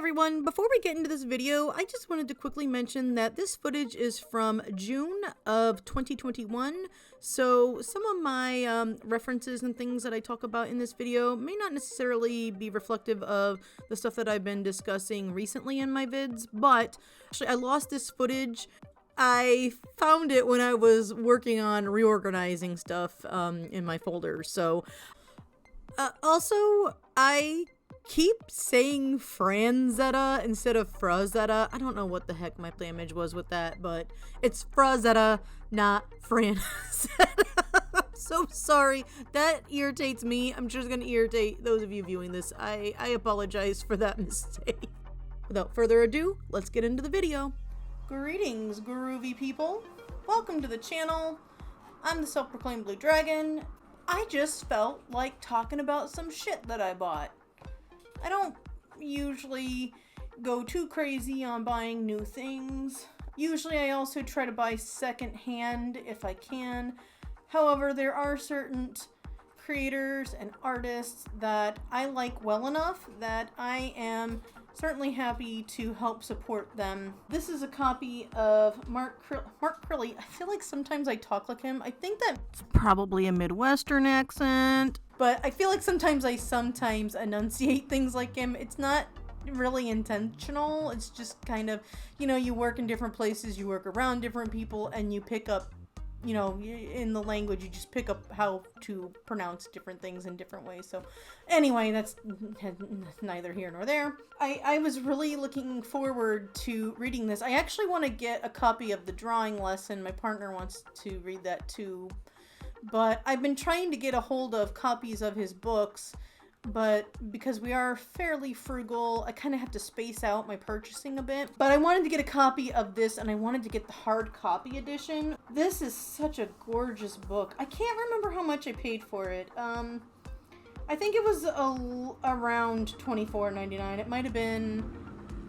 everyone, before we get into this video, I just wanted to quickly mention that this footage is from June of 2021, so some of my references and things that I talk about in this video may not necessarily be reflective of the stuff that I've been discussing recently in my vids, but actually I lost this footage. I found it when I was working on reorganizing stuff in my folder, so also I keep saying Franzetta instead of Frazetta. I don't know what the heck my play image was with that, but it's Frazetta, not Franzetta. I'm so sorry. That irritates me. I'm just gonna irritate those of you viewing this. I apologize for that mistake. Without further ado, let's get into the video. Greetings, groovy people. Welcome to the channel. I'm the self-proclaimed Blue Dragon. I just felt like talking about some shit that I bought. I don't usually go too crazy on buying new things. Usually I also try to buy secondhand if I can. However, there are certain creators and artists that I like well enough that I am certainly happy to help support them. This is a copy of Mark Crilley. I feel like sometimes I talk like him. I think that's probably a Midwestern accent, but I feel like sometimes I enunciate things like him. It's not really intentional. It's just kind of, you know, you work in different places, you work around different people, and you pick up, you know, in the language, you just pick up how to pronounce different things in different ways. So anyway, that's neither here nor there. I was really looking forward to reading this. I actually want to get a copy of the drawing lesson. My partner wants to read that too. But I've been trying to get a hold of copies of his books, but because we are fairly frugal, I kind of have to space out my purchasing a bit. But I wanted to get a copy of this, and I wanted to get the hard copy edition. This is such a gorgeous book. I can't remember how much I paid for it. I think it was around $24.99. It might have been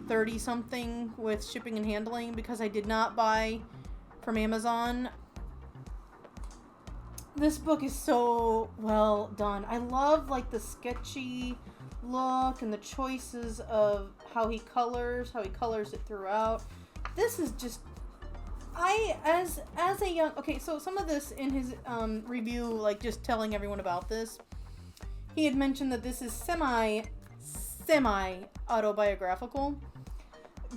30 something with shipping and handling because I did not buy from Amazon. This book is so well done. I love like the sketchy look and the choices of how he colors it throughout. This is just, as a young, okay, so some of this in his review, like just telling everyone about this, he had mentioned that this is semi autobiographical.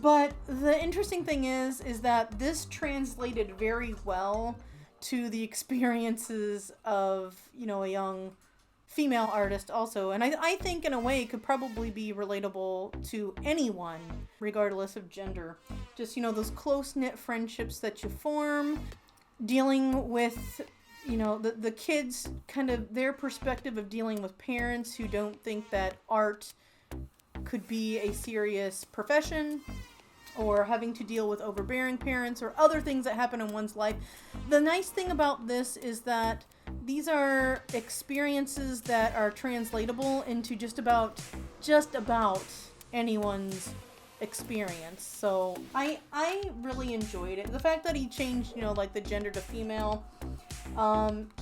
But the interesting thing is that this translated very well to the experiences of, you know, a young female artist also. And I think in a way it could probably be relatable to anyone, regardless of gender. Just, you know, those close-knit friendships that you form, dealing with, you know, the kids, kind of their perspective of dealing with parents who don't think that art could be a serious profession, or having to deal with overbearing parents, or other things that happen in one's life. The nice thing about this is that these are experiences that are translatable into just about anyone's experience. So I really enjoyed it. The fact that he changed, you know, like the gender to female.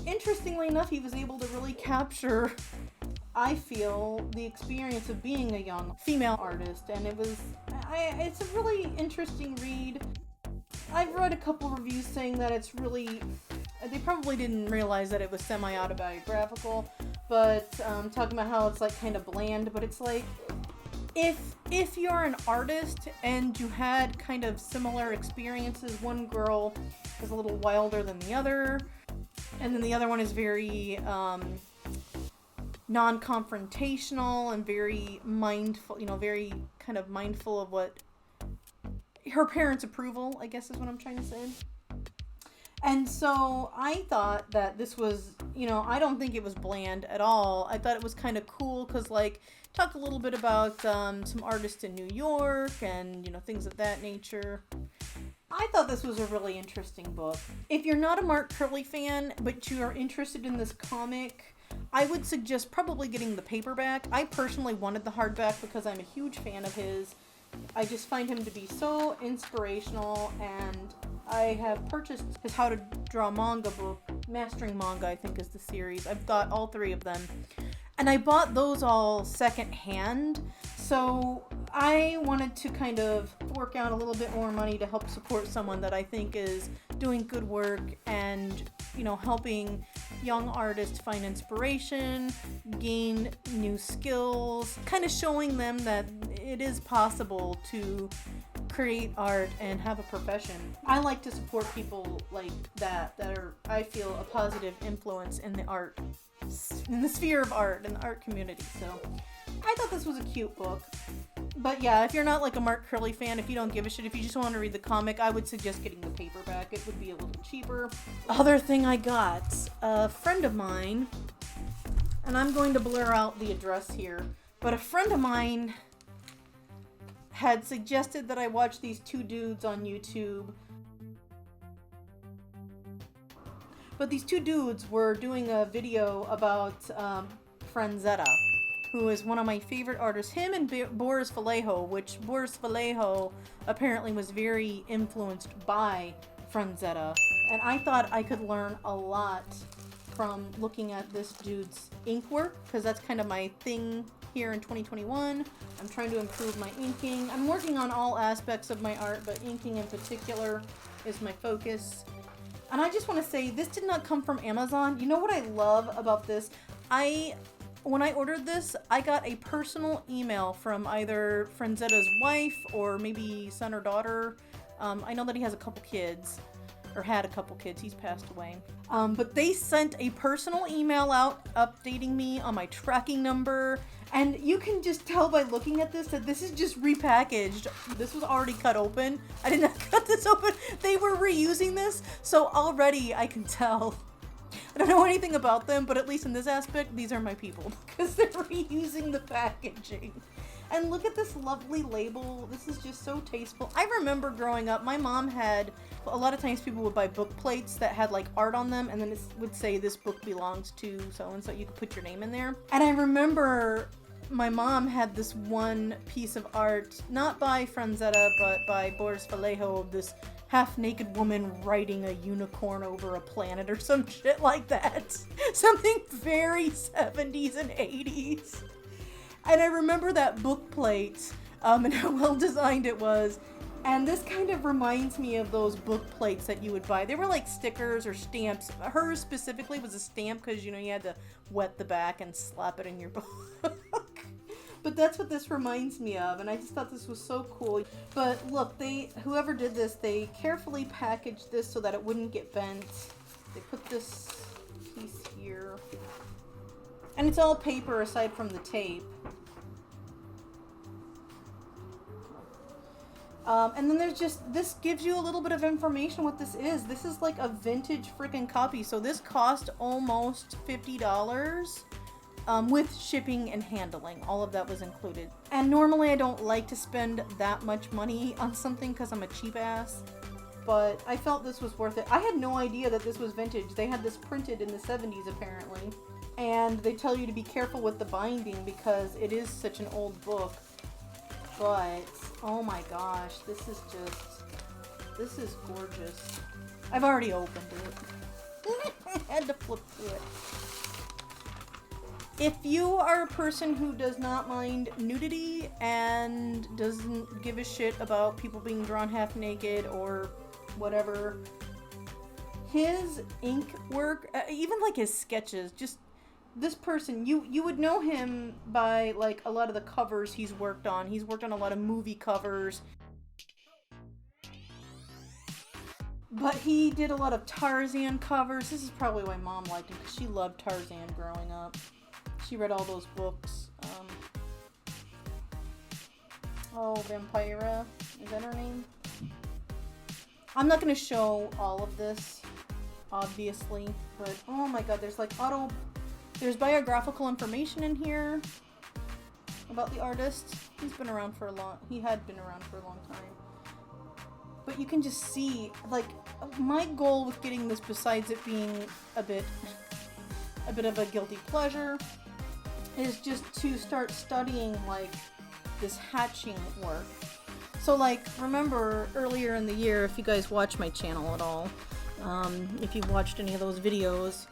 Interestingly enough, he was able to really capture, I feel, the experience of being a young female artist, and it's a really interesting read. I've read a couple reviews saying that it's really, they probably didn't realize that it was semi-autobiographical, but talking about how it's like kind of bland, but it's like, if you're an artist and you had kind of similar experiences, one girl is a little wilder than the other, and then the other one is very non-confrontational and very mindful, you know, very kind of mindful of what her parents' approval, I guess is what I'm trying to say. And so I thought that this was, you know, I don't think it was bland at all. I thought it was kind of cool because, like, talked a little bit about some artists in New York and, you know, things of that nature. I thought this was a really interesting book. If you're not a Mark Crilley fan, but you are interested in this comic, I would suggest probably getting the paperback. I personally wanted the hardback because I'm a huge fan of his. I just find him to be so inspirational, and I have purchased his How to Draw Manga book. Mastering Manga, I think, is the series. I've got all three of them. And I bought those all secondhand. So I wanted to kind of work out a little bit more money to help support someone that I think is doing good work and, you know, helping young artists find inspiration, gain new skills, kind of showing them that it is possible to create art and have a profession. I like to support people like that are, I feel, a positive influence in the sphere of art, in the art community. So I thought this was a cute book. But yeah, if you're not like a Mark Crilley fan, if you don't give a shit, if you just want to read the comic, I would suggest getting the paperback. It would be a little cheaper. Other thing I got, a friend of mine, and I'm going to blur out the address here, but a friend of mine had suggested that I watch these two dudes on YouTube. But these two dudes were doing a video about Frazetta, who is one of my favorite artists. Him and Boris Vallejo, which Boris Vallejo apparently was very influenced by Frazetta. And I thought I could learn a lot from looking at this dude's ink work, because that's kind of my thing here in 2021. I'm trying to improve my inking. I'm working on all aspects of my art, but inking in particular is my focus. And I just want to say, this did not come from Amazon. You know what I love about this? When I ordered this, I got a personal email from either Frazetta's wife or maybe son or daughter. I know that he has a couple kids, or had a couple kids. He's passed away. But they sent a personal email out updating me on my tracking number. And you can just tell by looking at this that this is just repackaged. This was already cut open. I did not cut this open. They were reusing this. So already I can tell. I don't know anything about them, but at least in this aspect, these are my people, because they're reusing the packaging. And look at this lovely label. This is just so tasteful. I remember growing up, my mom had, a lot of times people would buy book plates that had like art on them, and then it would say this book belongs to so-and-so. You could put your name in there. And I remember my mom had this one piece of art, not by Frazetta, but by Boris Vallejo, of this half-naked woman riding a unicorn over a planet or some shit like that. Something very 70s and 80s. And I remember that book plate, and how well designed it was. And this kind of reminds me of those book plates that you would buy. They were like stickers or stamps. Hers specifically was a stamp because, you know, you had to wet the back and slap it in your book. But that's what this reminds me of, and I just thought this was so cool. But look, whoever did this, they carefully packaged this so that it wouldn't get bent. They put this piece here. And it's all paper aside from the tape. And then there's just, this gives you a little bit of information what this is. This is like a vintage freaking copy. So this cost almost $50. With shipping and handling. All of that was included. And normally I don't like to spend that much money on something because I'm a cheap ass, but I felt this was worth it. I had no idea that this was vintage. They had this printed in the 70s apparently, and they tell you to be careful with the binding because it is such an old book. But oh my gosh, this is gorgeous. I've already opened it. I had to flip through it. If you are a person who does not mind nudity and doesn't give a shit about people being drawn half naked or whatever, his ink work, even like his sketches, just this person, you would know him by like a lot of the covers he's worked on. He's worked on a lot of movie covers. But he did a lot of Tarzan covers. This is probably why Mom liked him, because she loved Tarzan growing up. She read all those books. Vampira, is that her name? I'm not going to show all of this, obviously, but oh my god, there's like there's biographical information in here about the artist. He had been around for a long time. But you can just see, like, my goal with getting this, besides it being a bit of a guilty pleasure, is just to start studying like this hatching work. So like, remember earlier in the year, if you guys watch my channel at all, if you've watched any of those videos,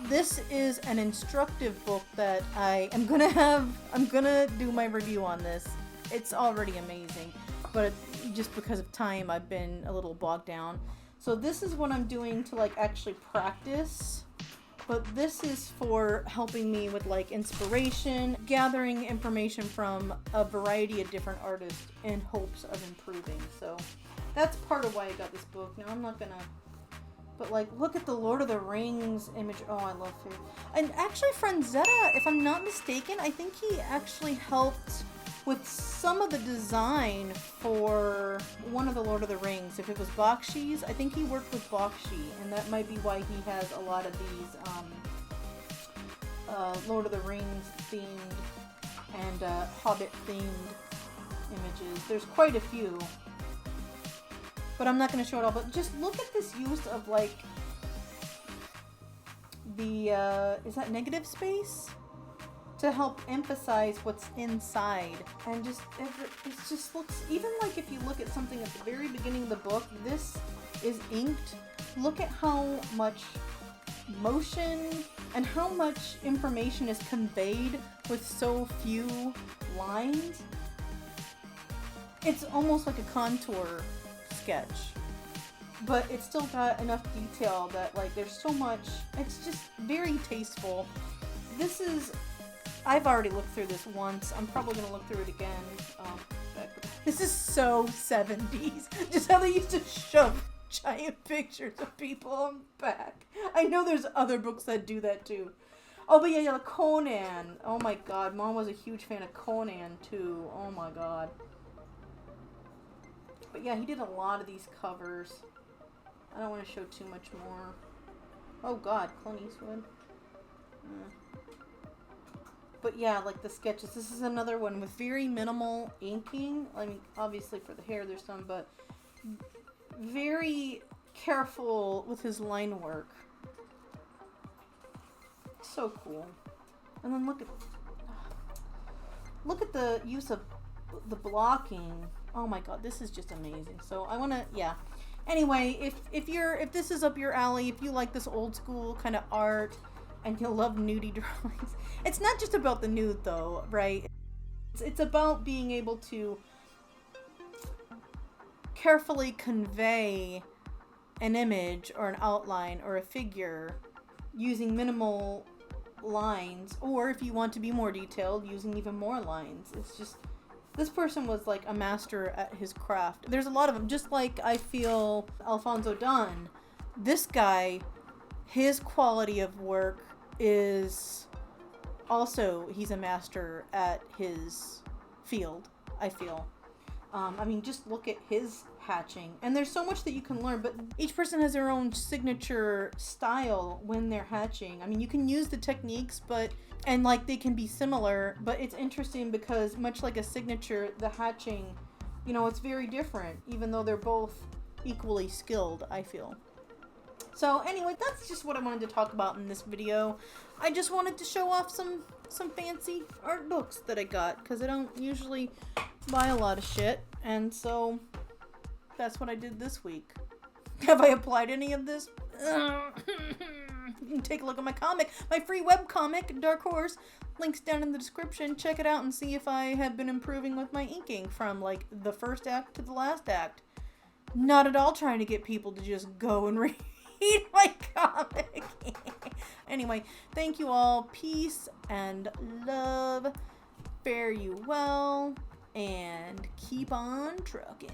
this is an instructive book that I'm gonna do my review on this it's already amazing, but just because of time, I've been a little bogged down. So this is what I'm doing to like actually practice, but this is for helping me with like inspiration, gathering information from a variety of different artists in hopes of improving. So that's part of why I got this book. Now I'm not gonna, but like, look at the Lord of the Rings image. Oh, I love it. And actually Frazetta, if I'm not mistaken, I think he actually helped with some of the design for one of the Lord of the Rings. If it was Bakshi's, I think he worked with Bakshi, and that might be why he has a lot of these Lord of the Rings themed and Hobbit themed images. There's quite a few, but I'm not going to show it all. But just look at this use of like the is that negative space to help emphasize what's inside, and just it just looks, even like if you look at something at the very beginning of the book, this is inked. Look at how much motion and how much information is conveyed with so few lines. It's almost like a contour sketch, but it's still got enough detail that like there's so much, it's just very tasteful. This is, I've already looked through this once. I'm probably going to look through it again. This is so 70s. Just how they used to shove giant pictures of people on the back. I know there's other books that do that too. Oh, but yeah, Conan. Oh my god, Mom was a huge fan of Conan too. Oh my god. But yeah, he did a lot of these covers. I don't want to show too much more. Oh god, Clint Eastwood. But yeah, like the sketches. This is another one with very minimal inking. I mean, obviously for the hair there's some, but very careful with his line work. So cool. And then look at the use of the blocking. Oh my god, this is just amazing. So I want to, yeah. Anyway, if this is up your alley, if you like this old school kind of art and you love nudie drawings, it's not just about the nude though, right? It's about being able to carefully convey an image or an outline or a figure using minimal lines, or if you want to be more detailed, using even more lines. It's just, this person was like a master at his craft. There's a lot of them, just like I feel Alfonso Dunn. This guy, his quality of work is also, he's a master at his field, I feel. I mean, just look at his hatching. And there's so much that you can learn, but each person has their own signature style when they're hatching. I mean, you can use the techniques, and like they can be similar, but it's interesting because much like a signature, the hatching, you know, it's very different, even though they're both equally skilled, I feel. So anyway, that's just what I wanted to talk about in this video. I just wanted to show off some fancy art books that I got, because I don't usually buy a lot of shit, and so that's what I did this week. Have I applied any of this? You can take a look at my comic, my free webcomic, Dark Horse. Links down in the description. Check it out and see if I have been improving with my inking from like the first act to the last act. Not at all trying to get people to just go and read my comic. Anyway, thank you all. Peace and love. Fare you well. And keep on trucking.